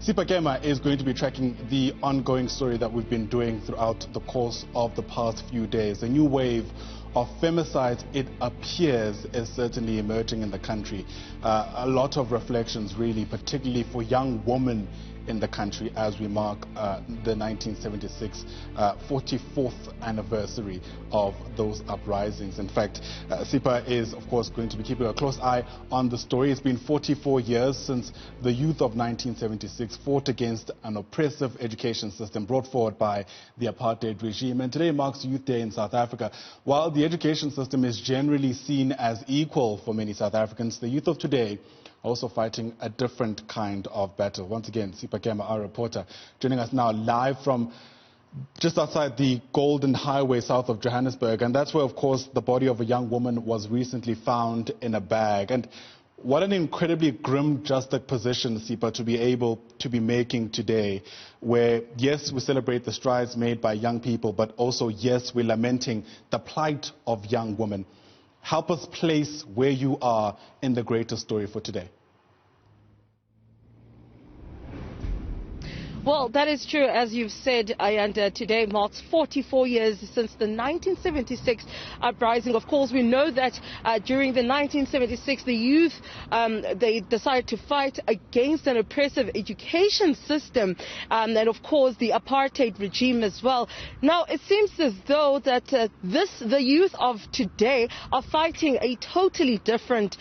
Sipa Kema is going to be tracking the ongoing story that we've been doing throughout the course of the past few days. A new wave of femicide, it appears, is certainly emerging in the country. A lot of reflections, really, particularly for young women in the country as we mark the 1976 44th anniversary of those uprisings. In fact, Sipa is, of course, going to be keeping a close eye on the story. It's been 44 years since the youth of 1976 fought against an oppressive education system brought forward by the apartheid regime. And today marks Youth Day in South Africa. While the education system is generally seen as equal for many South Africans, the youth of today also fighting a different kind of battle. Once again, Sipa Kema, our reporter, joining us now live from just outside the Golden Highway south of Johannesburg. And that's where, of course, the body of a young woman was recently found in a bag. And what an incredibly grim juxtaposition, Sipa, to be able to be making today, where, yes, we celebrate the strides made by young people, but also, yes, we're lamenting the plight of young women. Help us place where you are in the greater story for today. Well, that is true, as you've said, Ayanda. Today marks 44 years since the 1976 uprising. Of course, we know that during the 1976, the youth, they decided to fight against an oppressive education system and, of course, the apartheid regime as well. Now, it seems as though that the youth of today are fighting a totally different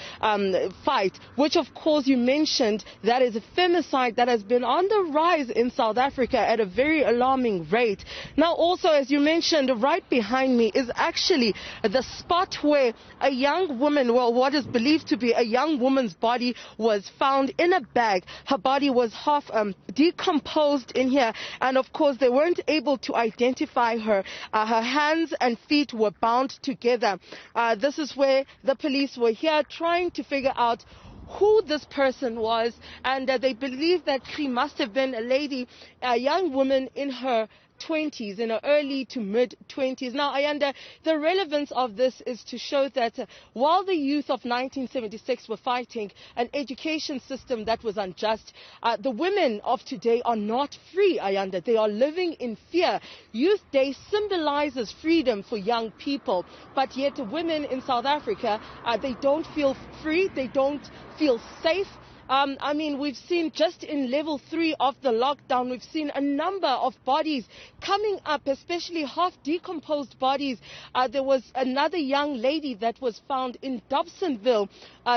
fight, which, of course, you mentioned, that is a femicide that has been on the rise in South Africa at a very alarming rate. Now, also, as you mentioned, right behind me is actually the spot where a young woman, well, what is believed to be a young woman's body, was found in a bag. Her body was half decomposed in here, and of course they weren't able to identify her. Her hands and feet were bound together. This is where the police were here trying to figure out who this person was, and they believe that she must have been a lady, a young woman in her 20s, in her early to mid 20s. Now, Ayanda, the relevance of this is to show that while the youth of 1976 were fighting an education system that was unjust, the women of today are not free, Ayanda. They are living in fear. Youth Day symbolizes freedom for young people, but yet women in South Africa, they don't feel free, they don't feel safe. I mean, we've seen just in level 3 of the lockdown, we've seen a number of bodies coming up, especially half decomposed bodies. There was another young lady that was found in Dobsonville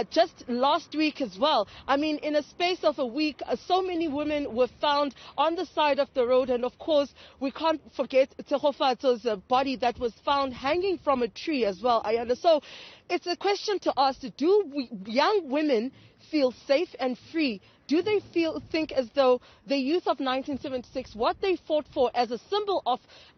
just last week as well. I mean, in a space of a week, so many women were found on the side of the road. And of course, we can't forget Tsehofatso's body that was found hanging from a tree as well. So it's a question to ask, do young women feel safe and free? Do they think as though the youth of 1976, what they fought for as a symbol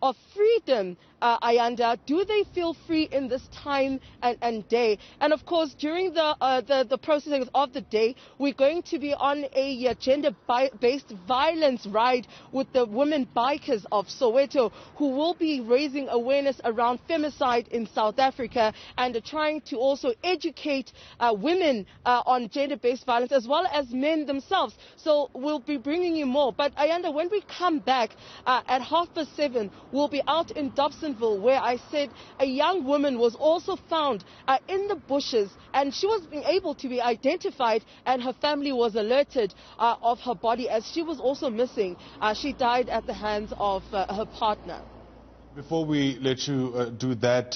of freedom, Ayanda, do they feel free in this time and day? And of course, during the processing of the day, we're going to be on a gender-based violence ride with the women bikers of Soweto, who will be raising awareness around femicide in South Africa and trying to also educate women on gender-based violence, as well as men themselves. So we'll be bringing you more. But Ayanda, when we come back at 7:30, we'll be out in Dobsonville, where I said a young woman was also found in the bushes, and she was being able to be identified, and her family was alerted of her body, as she was also missing. She died at the hands of her partner. Before we let you do that,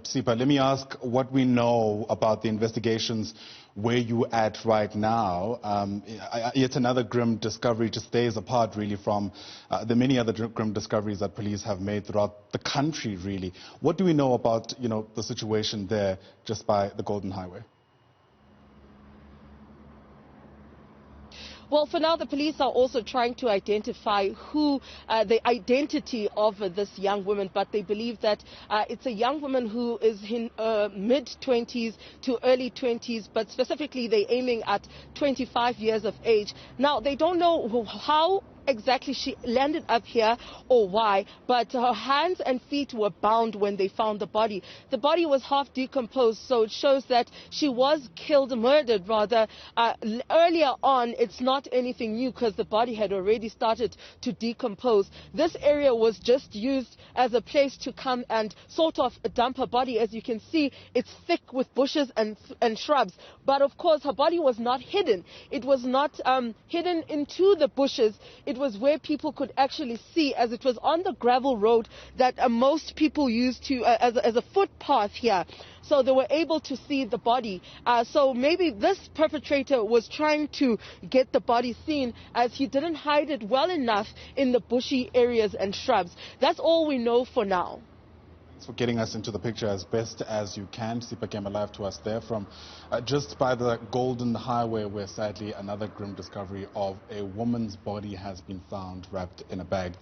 Sipa, let me ask what we know about the investigations, where you at right now. Yet another grim discovery just stays apart, really, from the many other grim discoveries that police have made throughout the country, really. What do we know about, the situation there just by the Golden Highway? Well, for now, the police are also trying to identify the identity of this young woman, but they believe that it's a young woman who is in mid-20s to early 20s, but specifically they're aiming at 25 years of age. Now, they don't know how exactly she landed up here or why, but her hands and feet were bound when they found the body. The body was half decomposed, so it shows that she was killed, murdered rather. Earlier on, it's not anything new because the body had already started to decompose. This area was just used as a place to come and sort of dump her body. As you can see, it's thick with bushes and shrubs. But of course, her body was not hidden. It was not hidden into the bushes. It was where people could actually see, as it was on the gravel road that most people use to as a footpath here. So they were able to see the body. So maybe this perpetrator was trying to get the body seen, as he didn't hide it well enough in the bushy areas and shrubs. That's all we know for now. Thanks for getting us into the picture as best as you can. Sipa came alive to us there from just by the Golden Highway, where sadly another grim discovery of a woman's body has been found wrapped in a bag.